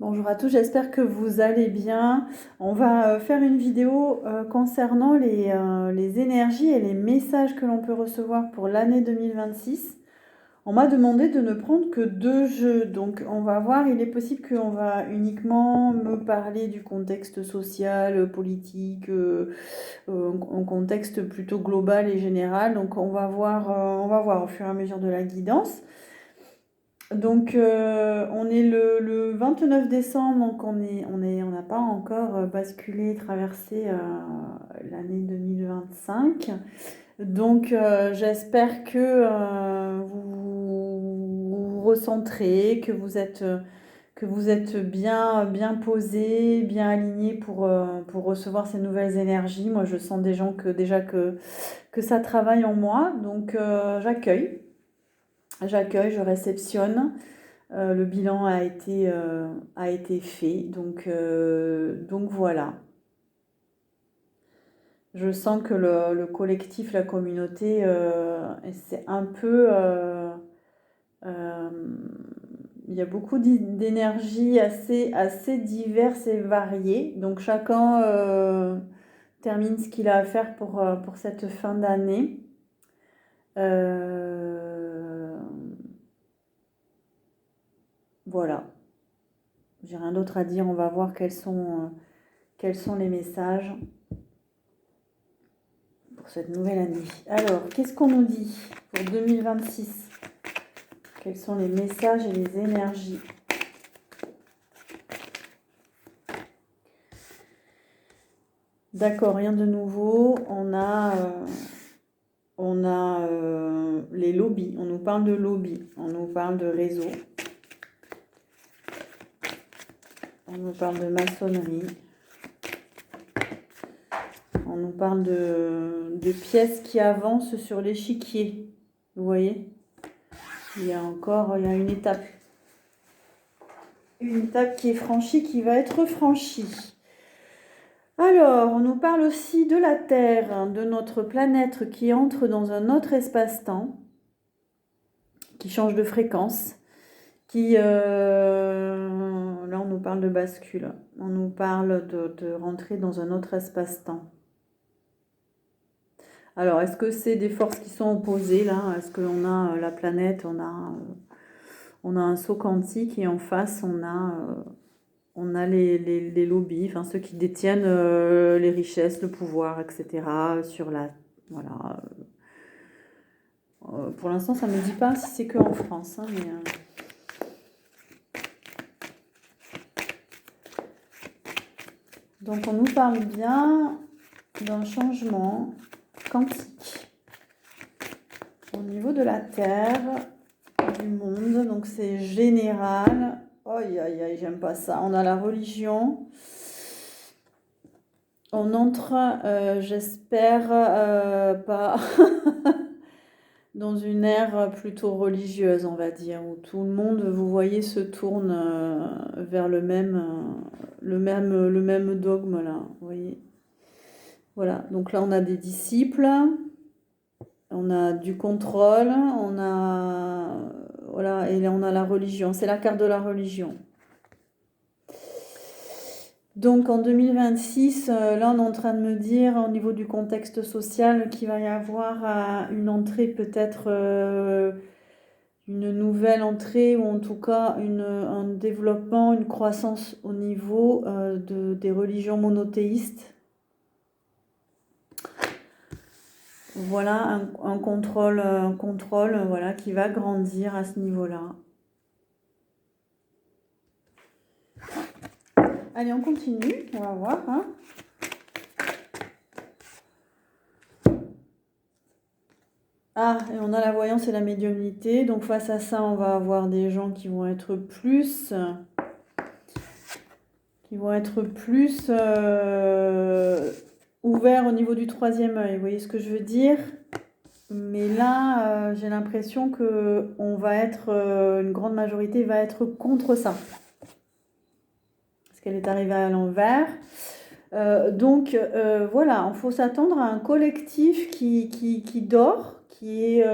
Bonjour à tous, j'espère que vous allez bien. On va faire une vidéo concernant les énergies et les messages que l'on peut recevoir pour l'année 2026. On m'a demandé de ne prendre que deux jeux, donc on va voir, il est possible qu'on va uniquement me parler du contexte social, politique, un contexte plutôt global et général. Donc on va voir au fur et à mesure de la guidance. Donc, on est le 29 décembre, donc on n'a pas encore basculé, traversé l'année 2025. Donc, j'espère que vous vous recentrez, que vous êtes bien, bien posé, bien aligné pour recevoir ces nouvelles énergies. Moi, je sens déjà que ça travaille en moi, donc j'accueille. J'accueille, je réceptionne. Le bilan a été fait, donc voilà. Je sens que le collectif, la communauté, c'est un peu... euh, il y a beaucoup d'énergies assez diverses et variées. Donc chacun termine ce qu'il a à faire pour cette fin d'année. Voilà. J'ai rien d'autre à dire. On va voir quels sont les messages pour cette nouvelle année. Alors, qu'est-ce qu'on nous dit pour 2026? Quels sont les messages et les énergies? D'accord, rien de nouveau. On a les lobbies. On nous parle de lobby. On nous parle de réseau. On nous parle de maçonnerie. On nous parle de pièces qui avancent sur l'échiquier. Vous voyez? Il y a une étape. Une étape qui est franchie, qui va être franchie. Alors, on nous parle aussi de la Terre, hein, de notre planète qui entre dans un autre espace-temps, qui change de fréquence, là, on nous parle de bascule. On nous parle de rentrer dans un autre espace-temps. Alors, est-ce que c'est des forces qui sont opposées, là? Est-ce qu'on a la planète, on a un saut quantique et en face, on a les lobbies, enfin ceux qui détiennent les richesses, le pouvoir, etc. sur la... Voilà. Pour l'instant, ça ne me dit pas si c'est que en France, hein, mais... Donc on nous parle bien d'un changement quantique au niveau de la Terre, du monde, donc c'est général. Aïe, aïe, aïe, j'aime pas ça. On a la religion. On entre, j'espère, pas dans une ère plutôt religieuse, on va dire, où tout le monde, vous voyez, se tourne vers le même dogme, là, vous voyez. Voilà, donc là, on a des disciples, on a du contrôle, voilà, et là, on a la religion. C'est la carte de la religion. Donc en 2026, là on est en train de me dire au niveau du contexte social qu'il va y avoir une entrée peut-être, une nouvelle entrée ou en tout cas un développement, une croissance au niveau des religions monothéistes. Voilà un contrôle voilà, qui va grandir à ce niveau-là. Allez, on continue, on va voir. Hein. Ah, et on a la voyance et la médiumnité. Donc face à ça, on va avoir des gens qui vont être plus ouverts au niveau du troisième œil. Vous voyez ce que je veux dire? Mais là, j'ai l'impression que une grande majorité va être contre ça. Parce qu'elle est arrivée à l'envers. Donc voilà, il faut s'attendre à un collectif qui dort, qui est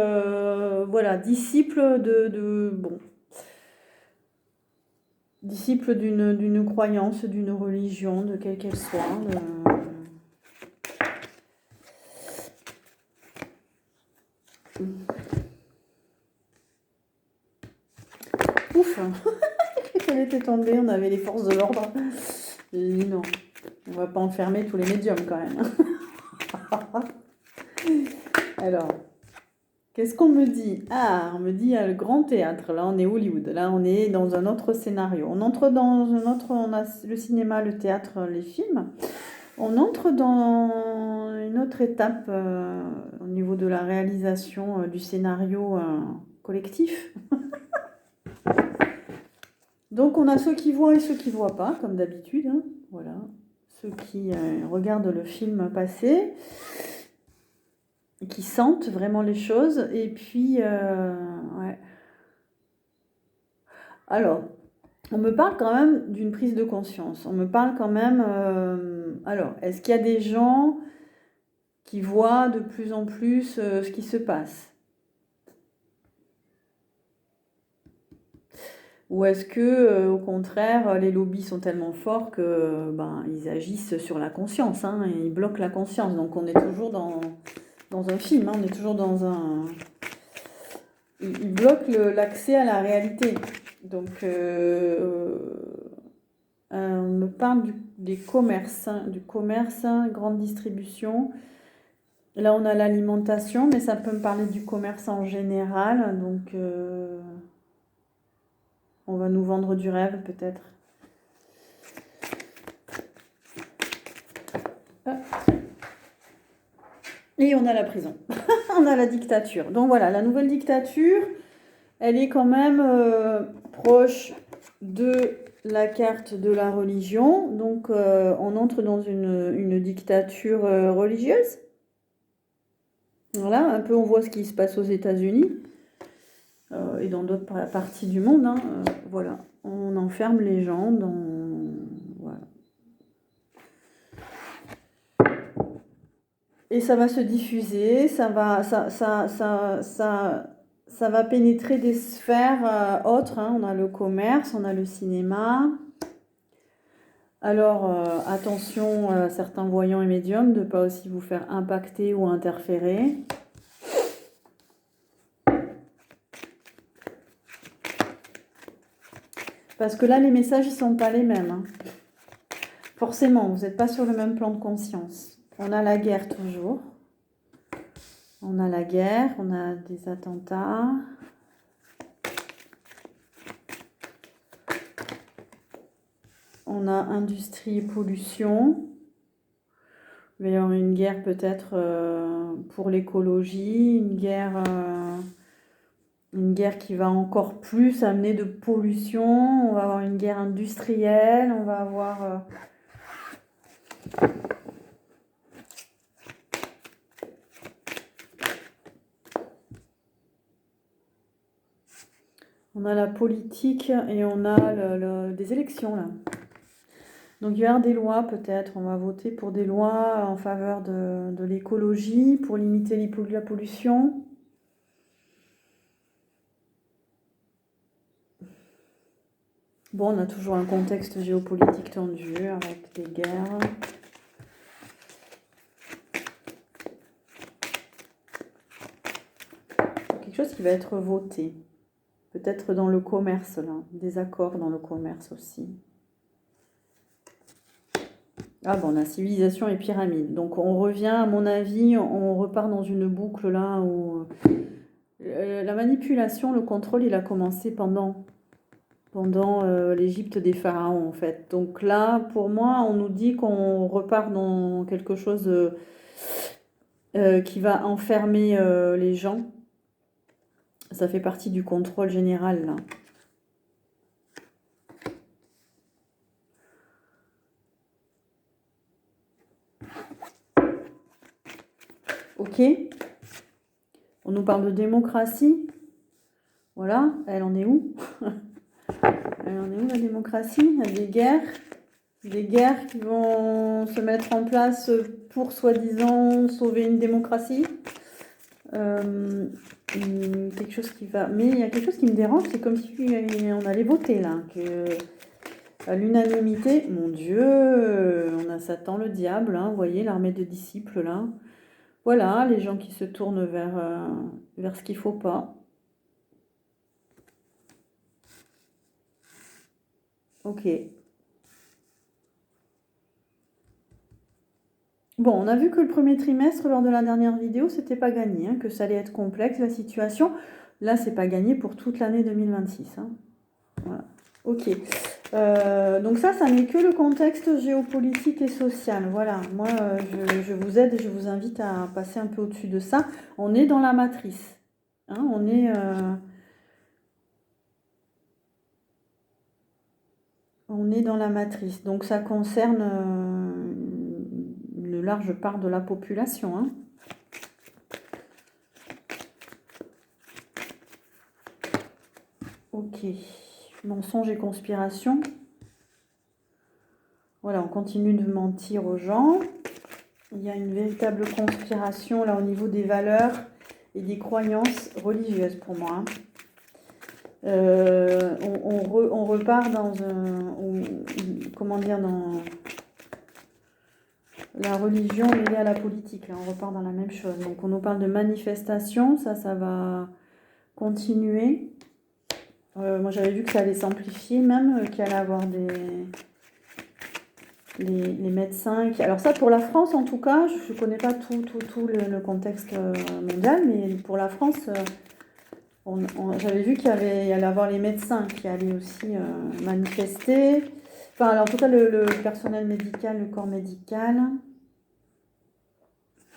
voilà, disciple bon, disciple d'une croyance, d'une religion, de quelle qu'elle soit. Ouf, elle était tombée, on avait les forces de l'ordre. J'ai dit non, on va pas enfermer tous les médiums quand même. Alors, qu'est-ce qu'on me dit? Ah, on me dit il y a le grand théâtre, là on est Hollywood, là on est dans un autre scénario. On entre dans un autre, on a le cinéma, le théâtre, les films. On entre dans une autre étape au niveau de la réalisation du scénario collectif. Donc on a ceux qui voient et ceux qui ne voient pas, comme d'habitude. Hein. Voilà, ceux qui regardent le film passer, et qui sentent vraiment les choses. Et puis, ouais. Alors, on me parle quand même d'une prise de conscience. On me parle quand même... alors, est-ce qu'il y a des gens qui voient de plus en plus ce qui se passe? Ou est-ce que, au contraire, les lobbies sont tellement forts que ils agissent sur la conscience, hein, et ils bloquent la conscience. Donc on est toujours dans un film, hein, on est toujours dans un... Ils bloquent l'accès à la réalité. Donc on me parle des commerces, hein, du commerce, hein, grande distribution. Là on a l'alimentation, mais ça peut me parler du commerce en général. Donc... on va nous vendre du rêve, peut-être. Et on a la prison. On a la dictature. Donc voilà, la nouvelle dictature, elle est quand même proche de la carte de la religion. Donc on entre dans une dictature religieuse. Voilà, un peu on voit ce qui se passe aux États-Unis et dans d'autres parties du monde. Hein. Voilà, on enferme les gens dans... Voilà. Et ça va se diffuser, ça va pénétrer des sphères autres. Hein. On a le commerce, on a le cinéma. Alors, attention à certains voyants et médiums de ne pas aussi vous faire impacter ou interférer. Parce que là, les messages, ils ne sont pas les mêmes. Hein. Forcément, vous n'êtes pas sur le même plan de conscience. On a la guerre toujours. On a la guerre, on a des attentats. On a industrie et pollution. Il va y avoir une guerre peut-être pour l'écologie, une guerre qui va encore plus amener de pollution. On va avoir une guerre industrielle, on va avoir... on a la politique et on a des élections là. Donc il y a des lois peut-être, on va voter pour des lois en faveur de l'écologie, pour limiter la pollution. Bon, on a toujours un contexte géopolitique tendu avec des guerres. Quelque chose qui va être voté. Peut-être dans le commerce là, des accords dans le commerce aussi. Ah bon, la civilisation et pyramide. Donc on revient, à mon avis, on repart dans une boucle là où la manipulation, le contrôle, il a commencé pendant l'Égypte des pharaons en fait. Donc là, pour moi, on nous dit qu'on repart dans quelque chose qui va enfermer les gens. Ça fait partie du contrôle général là. Ok. On nous parle de démocratie. Voilà, elle en est où? Elle en est où la démocratie? Il y a des guerres qui vont se mettre en place pour soi-disant sauver une démocratie. Quelque chose qui va... Mais il y a quelque chose qui me dérange, c'est comme si on allait voter là. Que À l'unanimité, mon Dieu, on a Satan, le diable, hein, vous voyez, l'armée de disciples là. Voilà, les gens qui se tournent vers ce qu'il ne faut pas. Ok. Bon, on a vu que le premier trimestre, lors de la dernière vidéo, c'était pas gagné, hein, que ça allait être complexe la situation. Là, c'est pas gagné pour toute l'année 2026. Hein. Voilà. Ok. Donc ça n'est que le contexte géopolitique et social. Voilà, moi, je vous aide et je vous invite à passer un peu au-dessus de ça. On est dans la matrice. Hein, on est dans la matrice. Donc ça concerne une large part de la population. Hein. Ok. Mensonge et conspiration. Voilà, on continue de mentir aux gens. Il y a une véritable conspiration là au niveau des valeurs et des croyances religieuses pour moi. Hein. On repart dans comment dire, dans la religion mêlée à la politique. Là, on repart dans la même chose. Donc on nous parle de manifestation, ça va continuer. Moi j'avais vu que ça allait s'amplifier même, qu'il allait avoir les médecins. Alors ça pour la France en tout cas, je ne connais pas tout le contexte mondial, mais pour la France, j'avais vu qu'il y allait avoir les médecins qui allaient aussi manifester. Enfin, alors, en tout cas, le personnel médical, le corps médical.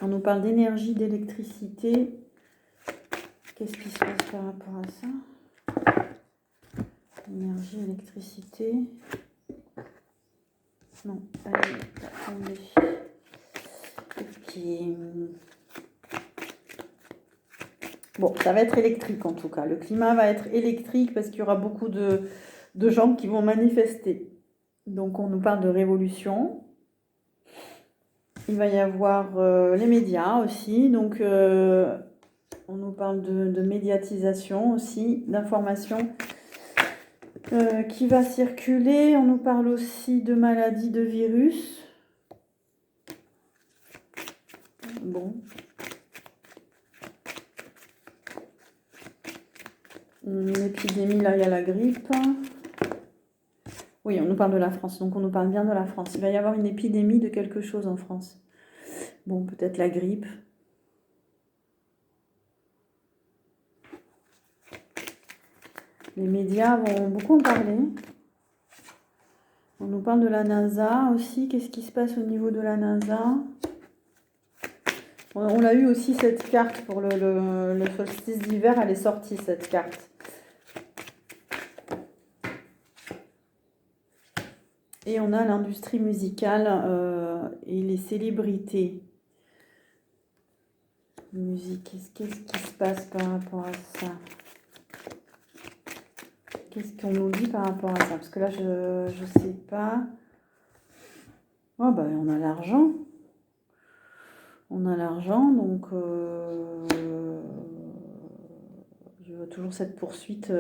On nous parle d'énergie, d'électricité. Qu'est-ce qui se passe par rapport à ça? Énergie, électricité. Non, allez, attendez. Ok. Bon, ça va être électrique en tout cas. Le climat va être électrique parce qu'il y aura beaucoup de gens qui vont manifester. Donc, on nous parle de révolution. Il va y avoir les médias aussi, donc on nous parle de médiatisation aussi, d'information qui va circuler. On nous parle aussi de maladies, de virus. Bon. Une épidémie, là il y a la grippe. Oui, on nous parle de la France, donc on nous parle bien de la France. Il va y avoir une épidémie de quelque chose en France. Bon, peut-être la grippe. Les médias vont beaucoup en parler. On nous parle de la NASA aussi. Qu'est-ce qui se passe au niveau de la NASA? On a eu aussi cette carte pour le solstice d'hiver. Elle est sortie, cette carte. Et on a l'industrie musicale et les célébrités. Musique, qu'est-ce qui se passe par rapport à ça? Qu'est-ce qu'on nous dit par rapport à ça? Parce que là, je ne sais pas. Oh, bah, on a l'argent. On a l'argent, donc je vois toujours cette poursuite,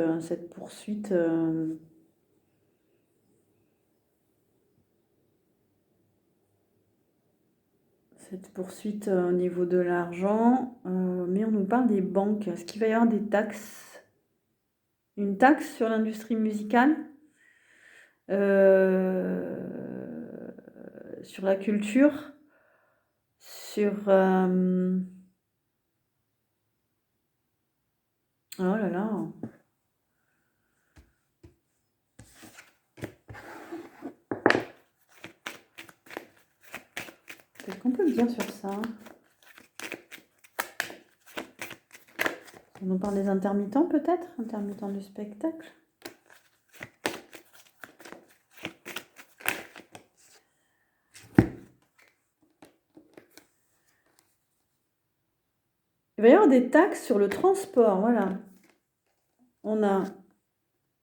au niveau de l'argent. Mais on nous parle des banques. Est-ce qu'il va y avoir des taxes? Une taxe sur l'industrie musicale? Sur la culture? Sur... Oh là là. Qu'est-ce qu'on peut dire sur ça? On nous parle des intermittents peut-être? Intermittents du spectacle? Il va y avoir des taxes sur le transport, voilà. On a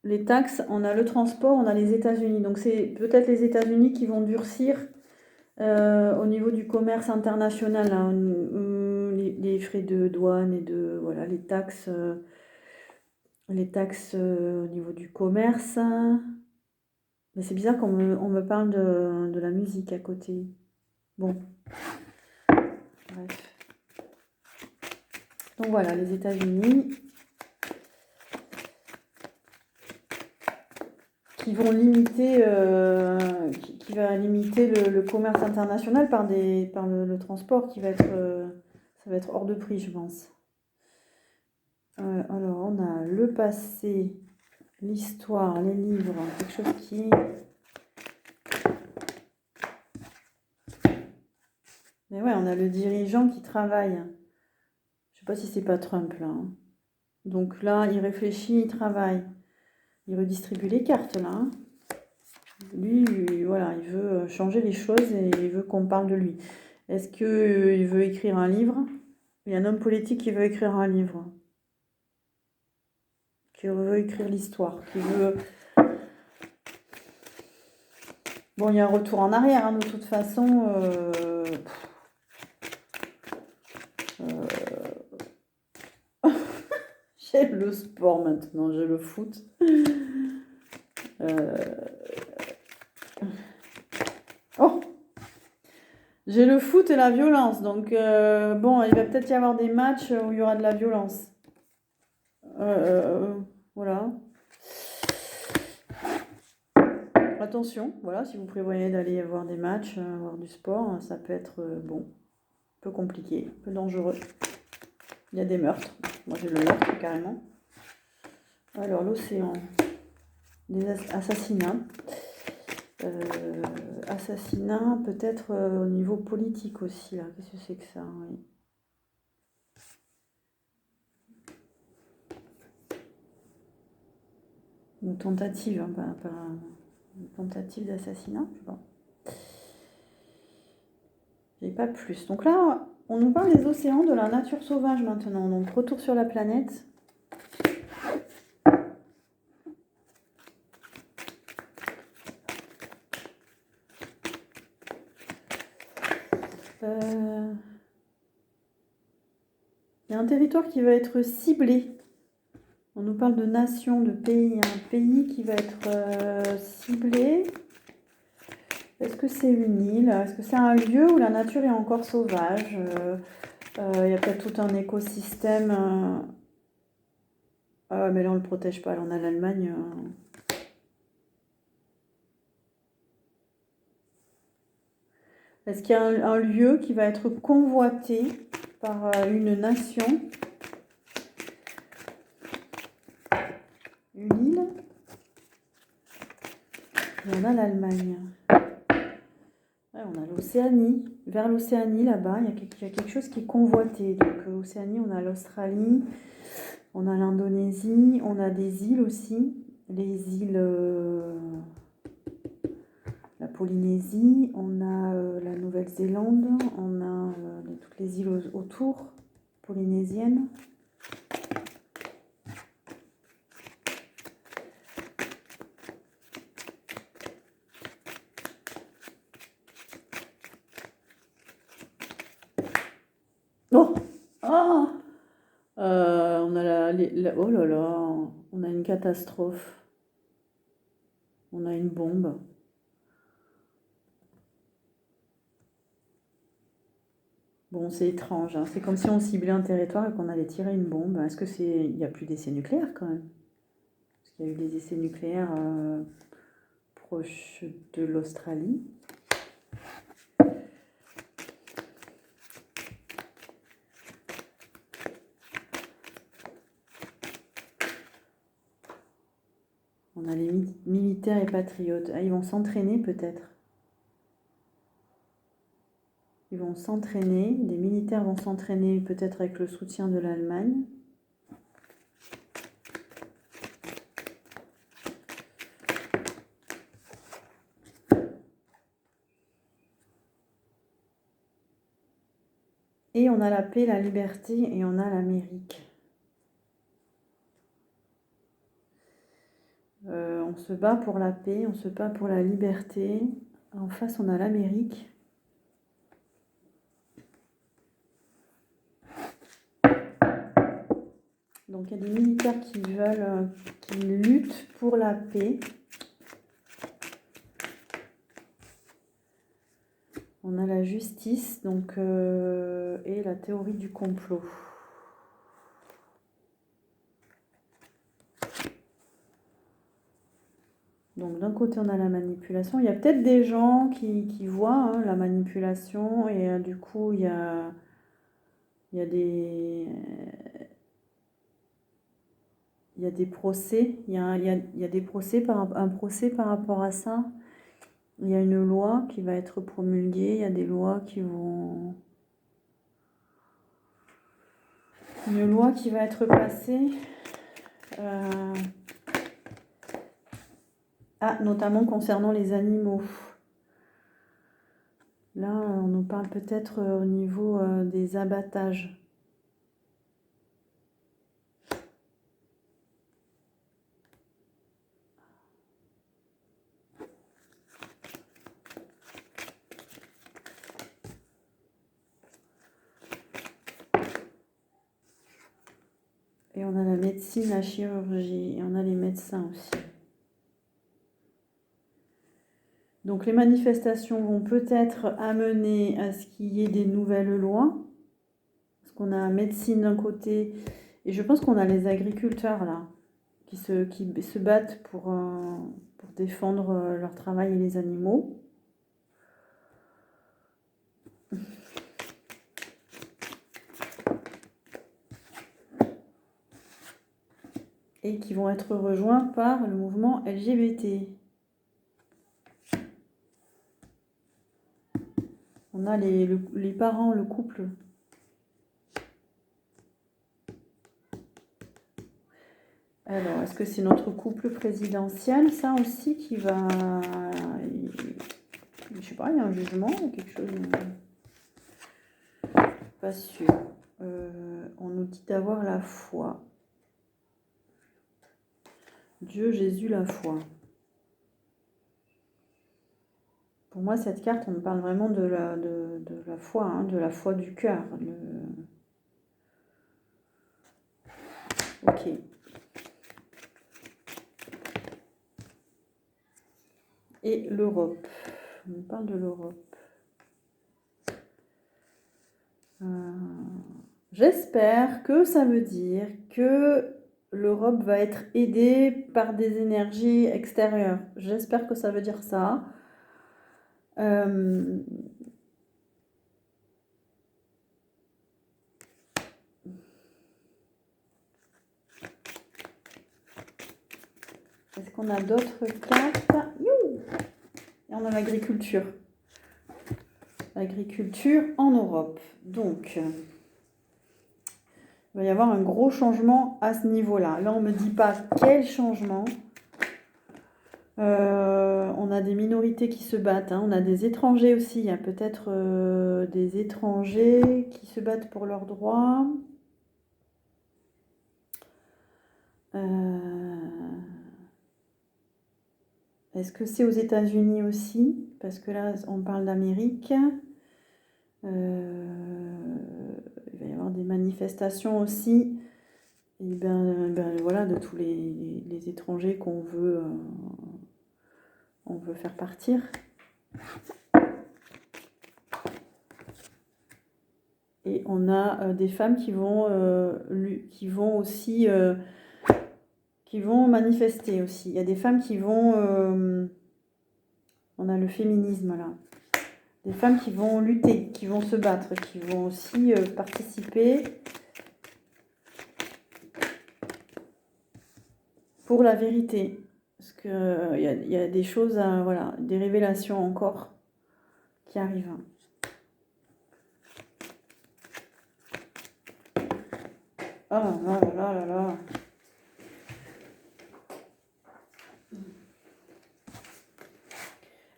les taxes, on a le transport, on a les États-Unis. Donc c'est peut-être les États-Unis qui vont durcir au niveau du commerce international, hein, les frais de douane et de voilà les taxes au niveau du commerce. Mais c'est bizarre on me parle de la musique à côté. Bon, bref. Donc voilà, les États-Unis qui vont limiter, qui va limiter le commerce international par le transport qui va être, ça va être hors de prix, je pense. Alors, on a le passé, l'histoire, les livres, quelque chose qui... Mais ouais, on a le dirigeant qui travaille. Je sais pas si c'est pas Trump, là. Hein. Donc là, il réfléchit, il travaille. Il redistribue les cartes, là. Hein. Lui, voilà, il veut changer les choses et il veut qu'on parle de lui. Est-ce qu'il veut écrire un livre? Il y a un homme politique qui veut écrire un livre. Qui veut écrire l'histoire. Qui veut... Bon, il y a un retour en arrière, hein, de toute façon. J'ai le sport maintenant, j'ai le foot. Oh! J'ai le foot et la violence, donc bon, il va peut-être y avoir des matchs où il y aura de la violence. Voilà. Attention, voilà, si vous prévoyez d'aller voir des matchs, voir du sport, ça peut être bon, un peu compliqué, un peu dangereux. Il y a des meurtres. Moi j'ai le meurtre carrément. Alors l'océan, des assassinats. Assassinat peut-être au niveau politique aussi là. Qu'est-ce que c'est que ça? Oui. Une tentative, hein, pas une tentative d'assassinat, je sais pas. J'ai pas plus. Donc là, on nous parle des océans, de la nature sauvage maintenant. Donc retour sur la planète. Il y a un territoire qui va être ciblé. On nous parle de nation, de pays. Un pays qui va être ciblé. Est-ce que c'est une île? Est-ce que c'est un lieu où la nature est encore sauvage? Il y a peut-être tout un écosystème. Mais là, on ne le protège pas. Là, on a l'Allemagne. Est-ce qu'il y a un lieu qui va être convoité par une nation? Une île? Et on a l'Allemagne. Ouais, on a l'Océanie. Vers l'Océanie, là-bas, il y a quelque chose qui est convoité. Donc, Océanie, on a l'Australie, on a l'Indonésie, on a des îles aussi. Les îles, la Polynésie, on a la Nouvelle-Zélande, on a toutes les îles autour, polynésiennes. Oh! Ah! On a oh là là, on a une catastrophe. On a une bombe. Bon, c'est étrange, hein. C'est comme si on ciblait un territoire et qu'on allait tirer une bombe. Est-ce que c'est... Il n'y a plus d'essais nucléaires quand même? Parce qu'il y a eu des essais nucléaires proches de l'Australie. On a les militaires et patriotes. Ah, ils vont s'entraîner peut-être. Ils vont s'entraîner. Les militaires vont s'entraîner peut-être avec le soutien de l'Allemagne. Et on a la paix, la liberté et on a l'Amérique. On se bat pour la paix, on se bat pour la liberté. En face, on a l'Amérique. Donc il y a des militaires qui luttent pour la paix. On a la justice, donc, et la théorie du complot. Donc d'un côté on a la manipulation. Il y a peut-être des gens qui voient la manipulation et du coup il y a des... Il y a des procès, il y a des procès un procès par rapport à ça. Il y a une loi qui va être promulguée, il y a des lois qui vont... Une loi qui va être passée, notamment concernant les animaux. Là, on nous parle peut-être au niveau des abattages. Et on a la médecine, la chirurgie, et on a les médecins aussi. Donc les manifestations vont peut-être amener à ce qu'il y ait des nouvelles lois. Parce qu'on a la médecine d'un côté, et je pense qu'on a les agriculteurs là, qui se battent pour défendre leur travail et les animaux. Et qui vont être rejoints par le mouvement LGBT. On a les parents, le couple. Alors, est-ce que c'est notre couple présidentiel, ça aussi, qui va... Je sais pas, il y a un jugement ou quelque chose... Pas sûr. On nous dit d'avoir la foi. Dieu, Jésus, la foi. Pour moi, cette carte, on me parle vraiment de la foi, de la foi du cœur. Ok. Et l'Europe. On me parle de l'Europe. J'espère que ça veut dire que l'Europe va être aidée par des énergies extérieures. J'espère que ça veut dire ça. Est-ce qu'on a d'autres cartes? Et on a l'agriculture. L'agriculture en Europe. Donc, il va y avoir un gros changement à ce niveau-là. Là, on ne me dit pas quel changement. On a des minorités qui se battent. On a des étrangers aussi. Il y a peut-être des étrangers qui se battent pour leurs droits. Est-ce que c'est aux États-Unis aussi? Parce que là, on parle d'Amérique. Il va y avoir des manifestations aussi. Et voilà, de tous les étrangers qu'on veut, on veut faire partir. Et on a des femmes qui vont aussi... qui vont manifester aussi. Il y a des femmes qui vont... on a le féminisme là. Des femmes qui vont lutter, qui vont se battre, qui vont aussi participer pour la vérité. Parce qu'il y a des choses, voilà, des révélations encore qui arrivent. Oh là là là là là.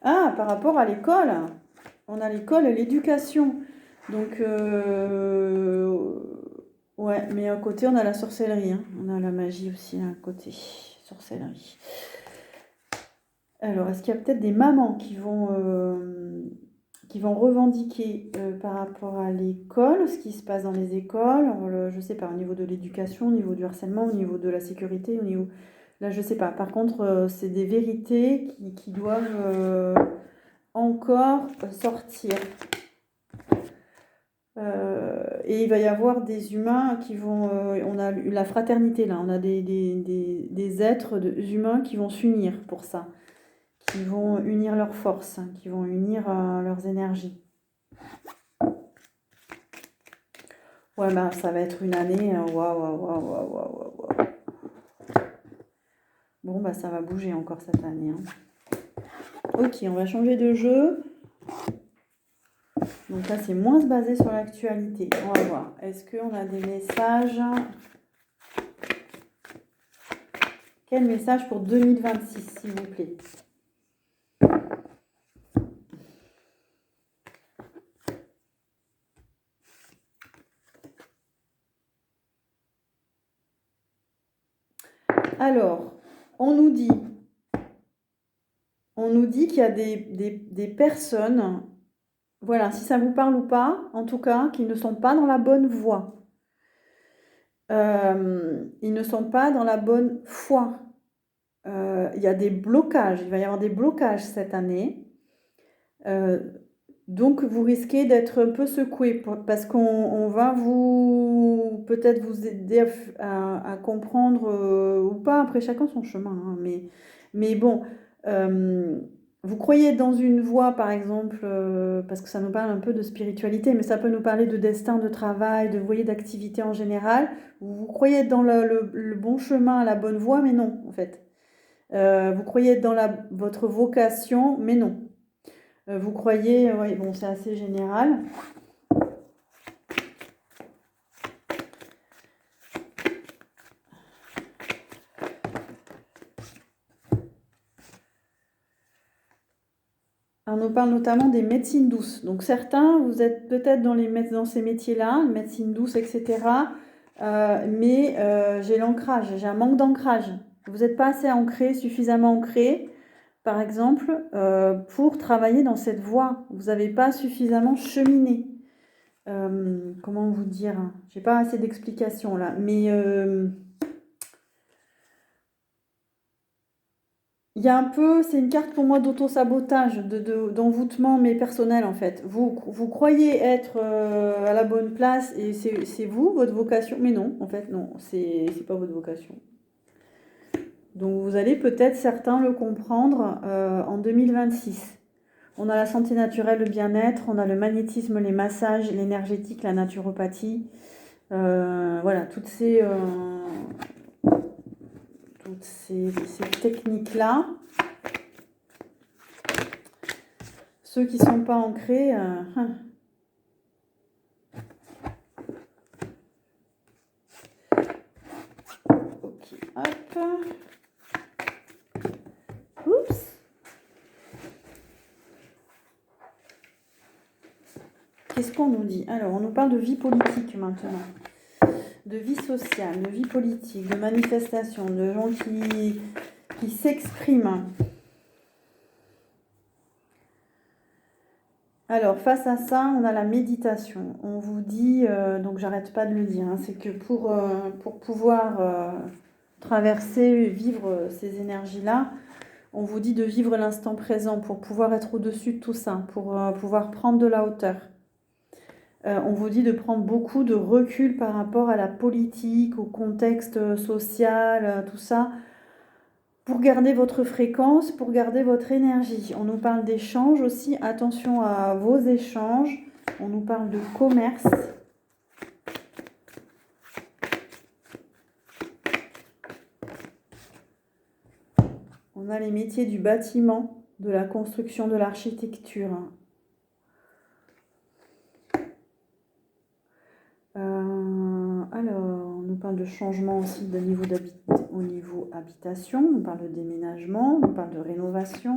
Ah, par rapport à l'école, on a l'école et l'éducation. Donc, ouais, mais à côté, on a la sorcellerie. On a la magie aussi à côté. Sorcellerie. Alors, est-ce qu'il y a peut-être des mamans qui vont revendiquer par rapport à l'école, ce qui se passe dans les écoles, je ne sais pas, au niveau de l'éducation, au niveau du harcèlement, au niveau de la sécurité, au niveau... Là, je ne sais pas. Par contre, c'est des vérités qui doivent encore sortir. Et il va y avoir des humains qui vont... on a la fraternité là, on a des êtres humains qui vont s'unir pour ça, qui vont unir leurs forces, qui vont unir leurs énergies. Ouais, bah ça va être une année... Waouh, waouh, waouh, waouh, waouh, waouh. Bon, bah ça va bouger encore cette année. Hein. Ok, on va changer de jeu. Donc là, c'est moins basé sur l'actualité. On va voir. Est-ce qu'on a des messages? Quel message pour 2026, s'il vous plaît? Alors, on nous dit qu'il y a des personnes, voilà, si ça vous parle ou pas, en tout cas, qui ne sont pas dans la bonne voie. Ils ne sont pas dans la bonne foi. Il y a des blocages, il va y avoir des blocages cette année. Donc, vous risquez d'être un peu secoué parce qu'on va peut-être vous aider à comprendre ou pas, après chacun son chemin. Hein, mais bon, vous croyez dans une voie, par exemple, parce que ça nous parle un peu de spiritualité, mais ça peut nous parler de destin, de travail, de voyer d'activité en général. Vous croyez être dans le bon chemin, la bonne voie, mais non, en fait. Vous croyez être dans votre vocation, mais non. Vous croyez, oui, bon, c'est assez général. On nous parle notamment des médecines douces. Donc certains, vous êtes peut-être dans ces métiers-là, médecine douce, etc. Mais j'ai l'ancrage, j'ai un manque d'ancrage. Vous n'êtes pas assez ancré, suffisamment ancré, par exemple, pour travailler dans cette voie. Vous n'avez pas suffisamment cheminé. Comment vous dire? J'ai pas assez d'explications là, mais il y a un peu, c'est une carte pour moi d'auto-sabotage, d'envoûtement, mais personnel en fait. Vous croyez être à la bonne place et c'est vous, votre vocation, mais non, en fait, non, c'est pas votre vocation. Donc vous allez peut-être certains le comprendre en 2026. On a la santé naturelle, le bien-être, on a le magnétisme, les massages, l'énergétique, la naturopathie. Voilà, toutes ces techniques-là. Ceux qui ne sont pas ancrés... Ok, hop. Oups. Qu'est-ce qu'on nous dit? Alors, on nous parle de vie politique maintenant. De vie sociale, de vie politique, de manifestation, de gens qui s'expriment. Alors, face à ça, on a la méditation. On vous dit, donc j'arrête pas de le dire, hein, c'est que pour pouvoir traverser, vivre ces énergies-là, on vous dit de vivre l'instant présent pour pouvoir être au-dessus de tout ça, pour pouvoir prendre de la hauteur. On vous dit de prendre beaucoup de recul par rapport à la politique, au contexte social, tout ça, pour garder votre fréquence, pour garder votre énergie. On nous parle d'échanges aussi, attention à vos échanges. On nous parle de commerce. On a les métiers du bâtiment, de la construction, de l'architecture. Alors, on nous parle de changement aussi au niveau habitation, on parle de déménagement, on parle de rénovation,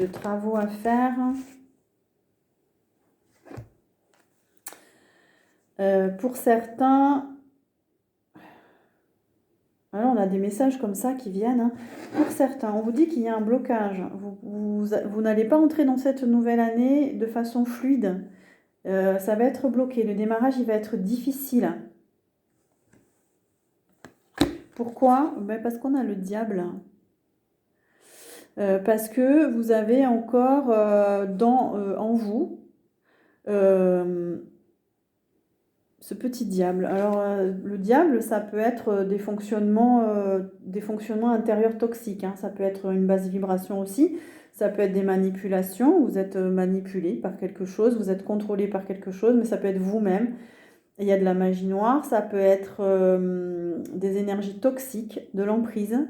de travaux à faire. Pour certains, alors on a des messages comme ça qui viennent. Hein. Pour certains, on vous dit qu'il y a un blocage. Vous n'allez pas entrer dans cette nouvelle année de façon fluide. Ça va être bloqué. Le démarrage, il va être difficile. Pourquoi? Parce qu'on a le diable. parce que vous avez encore en vous ce petit diable. Alors, le diable, ça peut être des fonctionnements intérieurs toxiques, hein. Ça peut être une basse vibration aussi. Ça peut être des manipulations. Vous êtes manipulé par quelque chose, vous êtes contrôlé par quelque chose, mais ça peut être vous-même. Il y a de la magie noire. Ça peut être des énergies toxiques, de l'emprise.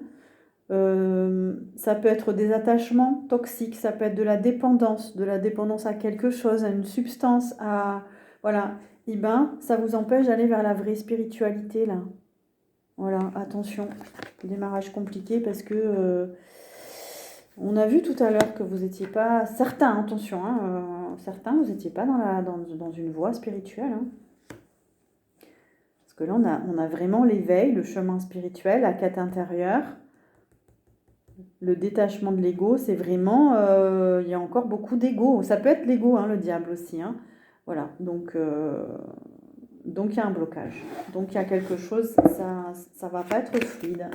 Ça peut être des attachements toxiques. Ça peut être de la dépendance à quelque chose, à une substance, à... Voilà. Eh ben, ça vous empêche d'aller vers la vraie spiritualité, là. Voilà, attention. Démarrage compliqué parce que on a vu tout à l'heure que vous n'étiez pas... Certains, attention, hein, certains, vous n'étiez pas dans une voie spirituelle. Hein. Parce que là, on a vraiment l'éveil, le chemin spirituel, la quête intérieure. Le détachement de l'ego, c'est vraiment... il y a encore beaucoup d'ego. Ça peut être l'ego, hein, le diable aussi, hein. Voilà, donc il y a un blocage. Donc il y a quelque chose, ça va pas être fluide.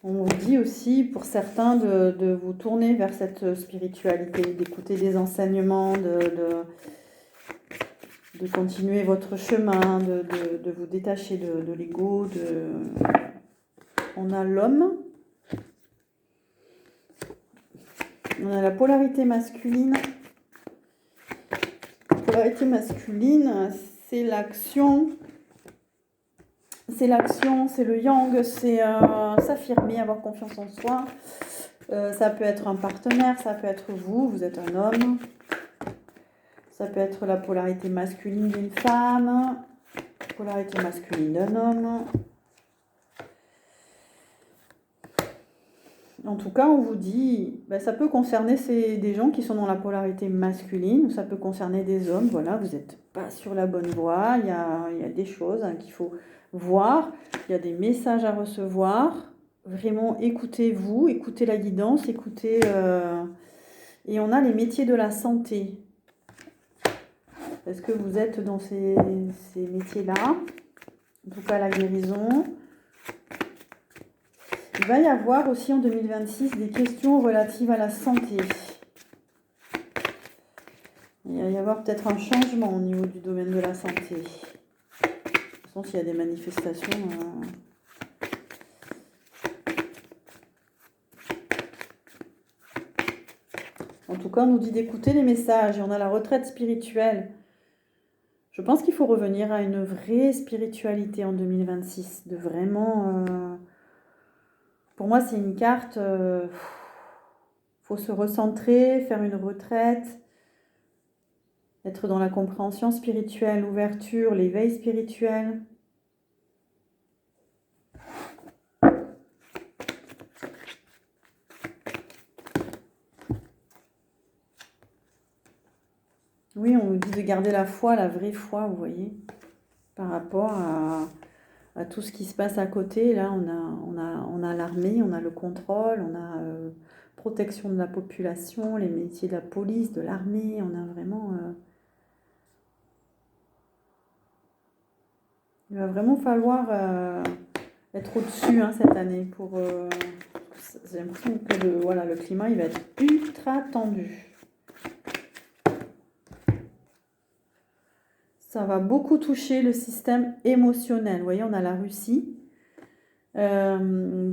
On vous dit aussi pour certains de vous tourner vers cette spiritualité, d'écouter des enseignements, de continuer votre chemin, de vous détacher de l'ego. On a l'homme. On a la polarité masculine. La polarité masculine, c'est l'action. C'est l'action, c'est le yang, c'est s'affirmer, avoir confiance en soi. Ça peut être un partenaire, ça peut être vous êtes un homme. Ça peut être la polarité masculine d'une femme, polarité masculine d'un homme. En tout cas, on vous dit, ça peut concerner des gens qui sont dans la polarité masculine, ou ça peut concerner des hommes. Voilà, vous n'êtes pas sur la bonne voie, il y a des choses qu'il faut voir, il y a des messages à recevoir. Vraiment, écoutez-vous, écoutez la guidance, écoutez... Et on a les métiers de la santé. Est-ce que vous êtes dans ces métiers-là? En tout cas, la guérison. Il va y avoir aussi en 2026 des questions relatives à la santé. Il va y avoir peut-être un changement au niveau du domaine de la santé. De toute façon, s'il y a des manifestations... En tout cas, on nous dit d'écouter les messages. Et on a la retraite spirituelle. Je pense qu'il faut revenir à une vraie spiritualité en 2026. De vraiment... Pour moi, c'est une carte... faut se recentrer, faire une retraite, être dans la compréhension spirituelle, l'ouverture, l'éveil spirituel. Oui, on nous dit de garder la foi, la vraie foi, vous voyez, par rapport à tout ce qui se passe à côté. Là, on a l'armée, on a le contrôle, on a protection de la population, les métiers de la police, de l'armée, on a vraiment... Il va vraiment falloir être au-dessus cette année. J'ai l'impression que le climat il va être ultra tendu. Ça va beaucoup toucher le système émotionnel. Vous voyez, on a la Russie. On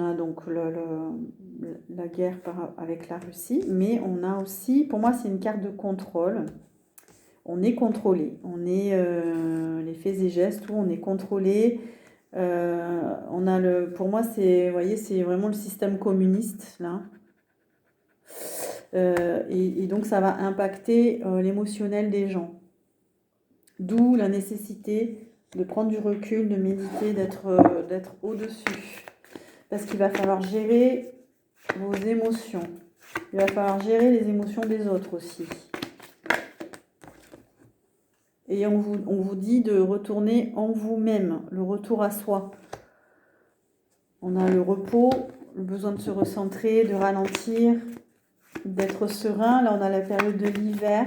a donc la guerre avec la Russie. Mais on a aussi, pour moi, c'est une carte de contrôle. On est contrôlé. On est les faits et gestes, où on est contrôlé. Pour moi, c'est vraiment le système communiste, là. Et donc ça va impacter l'émotionnel des gens. D'où la nécessité de prendre du recul, de méditer, d'être au-dessus. Parce qu'il va falloir gérer vos émotions. Il va falloir gérer les émotions des autres aussi. Et on vous dit de retourner en vous-même, le retour à soi. On a le repos, le besoin de se recentrer, de ralentir, d'être serein. Là, on a la période de l'hiver.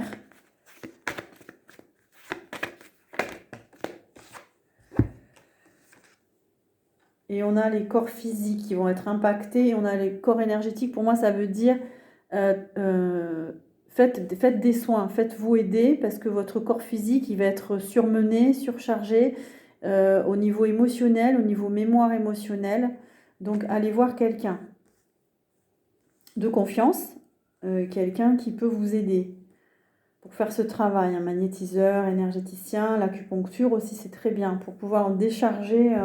Et on a les corps physiques qui vont être impactés. Et on a les corps énergétiques. Pour moi, ça veut dire faites des soins, faites-vous aider parce que votre corps physique, il va être surmené, surchargé au niveau émotionnel, au niveau mémoire émotionnelle. Donc, allez voir quelqu'un de confiance, quelqu'un qui peut vous aider pour faire ce travail. Un magnétiseur, énergéticien, l'acupuncture aussi, c'est très bien pour pouvoir décharger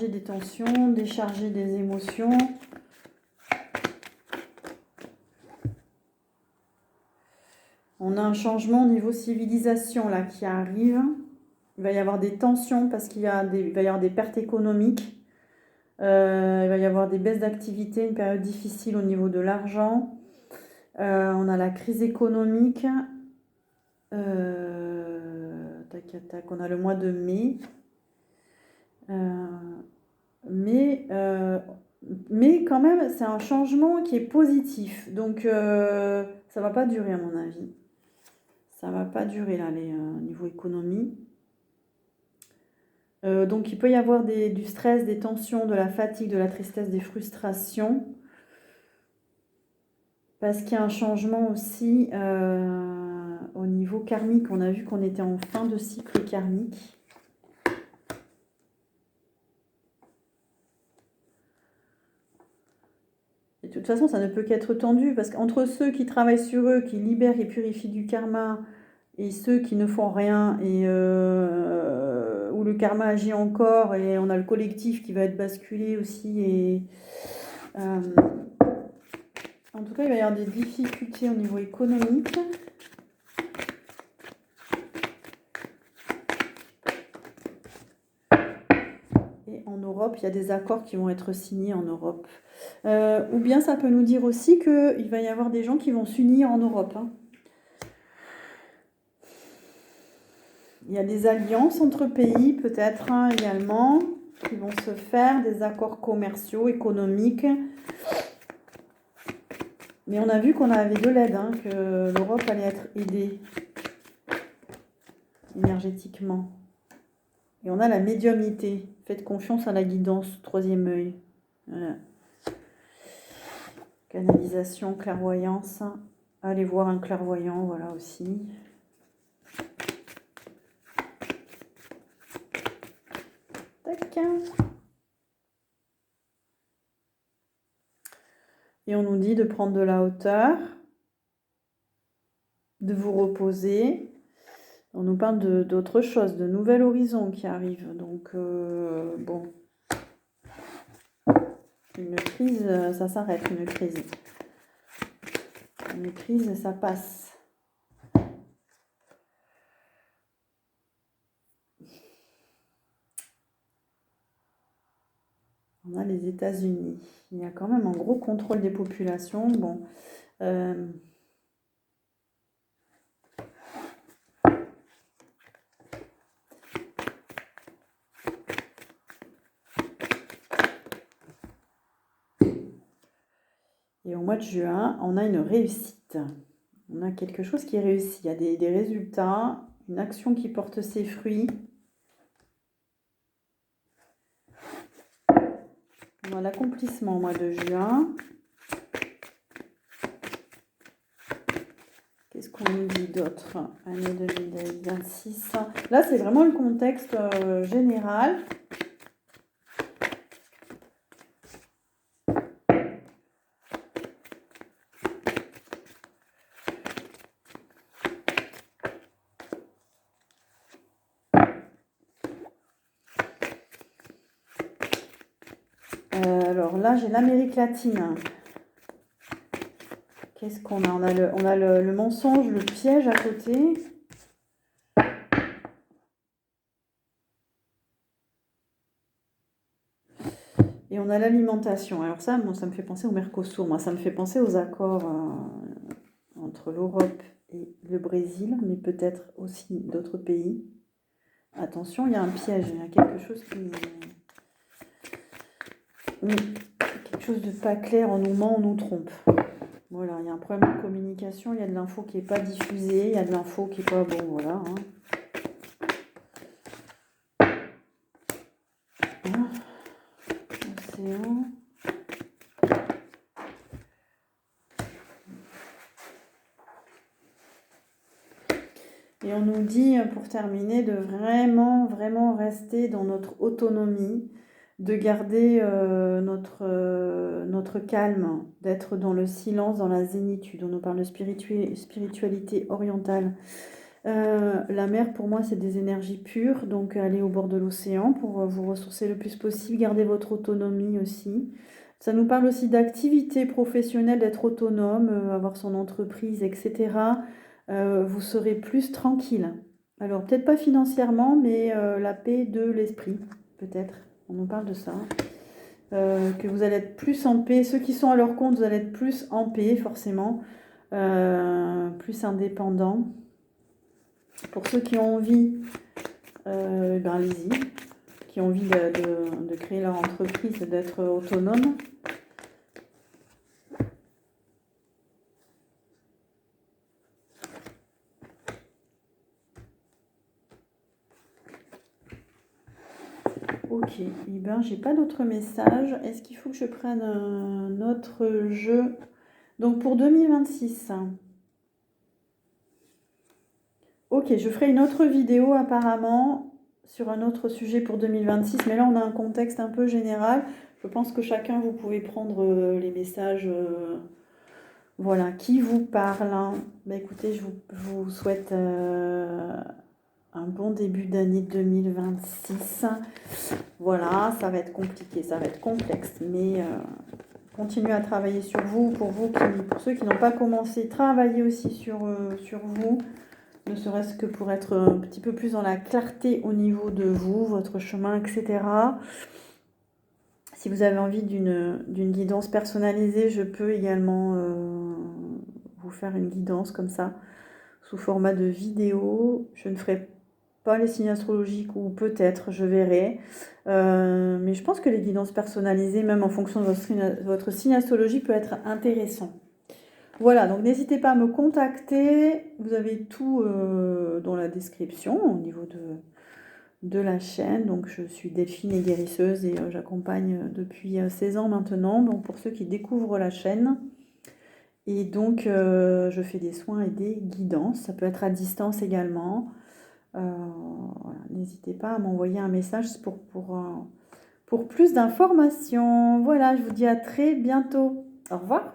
des tensions, décharger des émotions. On a un changement au niveau civilisation là qui arrive. Il va y avoir des tensions parce qu'il va y avoir des pertes économiques. Il va y avoir des baisses d'activité, une période difficile au niveau de l'argent. On a la crise économique. On a le mois de mai. Mais quand même, c'est un changement qui est positif. Donc, ça va pas durer à mon avis. Ça va pas durer là, niveau économie. Donc, il peut y avoir du stress, des tensions, de la fatigue, de la tristesse, des frustrations. Parce qu'il y a un changement aussi au niveau karmique. On a vu qu'on était en fin de cycle karmique. Et de toute façon, ça ne peut qu'être tendu parce qu'entre ceux qui travaillent sur eux, qui libèrent et purifient du karma, et ceux qui ne font rien, et où le karma agit encore, et on a le collectif qui va être basculé aussi. Et en tout cas, il va y avoir des difficultés au niveau économique. Et en Europe, il y a des accords qui vont être signés en Europe. Ou bien ça peut nous dire aussi qu'il va y avoir des gens qui vont s'unir en Europe. Il y a des alliances entre pays, peut-être également, qui vont se faire, des accords commerciaux, économiques. Mais on a vu qu'on avait de l'aide, que l'Europe allait être aidée énergétiquement. Et on a la médiumnité. Faites confiance à la guidance, troisième œil. Voilà. Canalisation, clairvoyance. Allez voir un clairvoyant, voilà aussi. Tac. Et on nous dit de prendre de la hauteur, de vous reposer. On nous parle d'autre chose, de nouvel horizon qui arrive. Donc, bon. Une crise, ça s'arrête, une crise. Une crise, ça passe. On a les États-Unis. Il y a quand même un gros contrôle des populations. Bon. Et au mois de juin, on a une réussite. On a quelque chose qui est réussi. Il y a des résultats, une action qui porte ses fruits. On a l'accomplissement au mois de juin. Qu'est-ce qu'on nous dit d'autre? Année 2026. Là, c'est vraiment le contexte général. Alors là, j'ai l'Amérique latine. Qu'est-ce qu'on a? On a le mensonge, le piège à côté. Et on a l'alimentation. Alors ça, moi, ça me fait penser au Mercosur. Moi, ça me fait penser aux accords entre l'Europe et le Brésil, mais peut-être aussi d'autres pays. Attention, il y a un piège. Il y a quelque chose qui... quelque chose de pas clair. On nous ment, on nous trompe. Voilà, il y a un problème de communication. Il y a de l'info qui n'est pas diffusée. Il y a de l'info qui n'est pas... Bon, voilà. l'océan. Et on nous dit, pour terminer, de vraiment, vraiment rester dans notre autonomie, de garder notre calme, d'être dans le silence, dans la zénitude. On nous parle de spiritualité orientale. La mer, pour moi, c'est des énergies pures, donc allez au bord de l'océan pour vous ressourcer le plus possible, garder votre autonomie aussi. Ça nous parle aussi d'activité professionnelle, d'être autonome, avoir son entreprise, etc. Vous serez plus tranquille. Alors, peut-être pas financièrement, mais la paix de l'esprit, peut-être. On nous parle de ça. Que vous allez être plus en paix. Ceux qui sont à leur compte, vous allez être plus en paix, forcément. Plus indépendant. Pour ceux qui ont envie, ben allez-y. Qui ont envie de créer leur entreprise, d'être autonome. Ok, et ben j'ai pas d'autres messages. Est-ce qu'il faut que je prenne un autre jeu? Donc pour 2026. Ok, je ferai une autre vidéo apparemment sur un autre sujet pour 2026, mais là on a un contexte un peu général. Je pense que chacun vous pouvez prendre les messages voilà, qui vous parle. Bah, écoutez, je vous souhaite un bon début d'année 2026. Voilà, ça va être compliqué, ça va être complexe, mais continuez à travailler sur vous. Pour ceux qui n'ont pas commencé, travaillez aussi sur vous, ne serait-ce que pour être un petit peu plus dans la clarté au niveau de vous, votre chemin, etc. Si vous avez envie d'une guidance personnalisée, je peux également vous faire une guidance comme ça, sous format de vidéo. Je ne ferai pas les signes astrologiques, ou peut-être, je verrai. Mais je pense que les guidances personnalisées, même en fonction de votre signe astrologique, peut être intéressant. Voilà, donc n'hésitez pas à me contacter. Vous avez tout dans la description au niveau de la chaîne. Donc je suis Delphine et guérisseuse et j'accompagne depuis 16 ans maintenant. Donc pour ceux qui découvrent la chaîne. Et donc je fais des soins et des guidances. Ça peut être à distance également. Voilà, n'hésitez pas à m'envoyer un message pour plus d'informations. Voilà, je vous dis à très bientôt. Au revoir.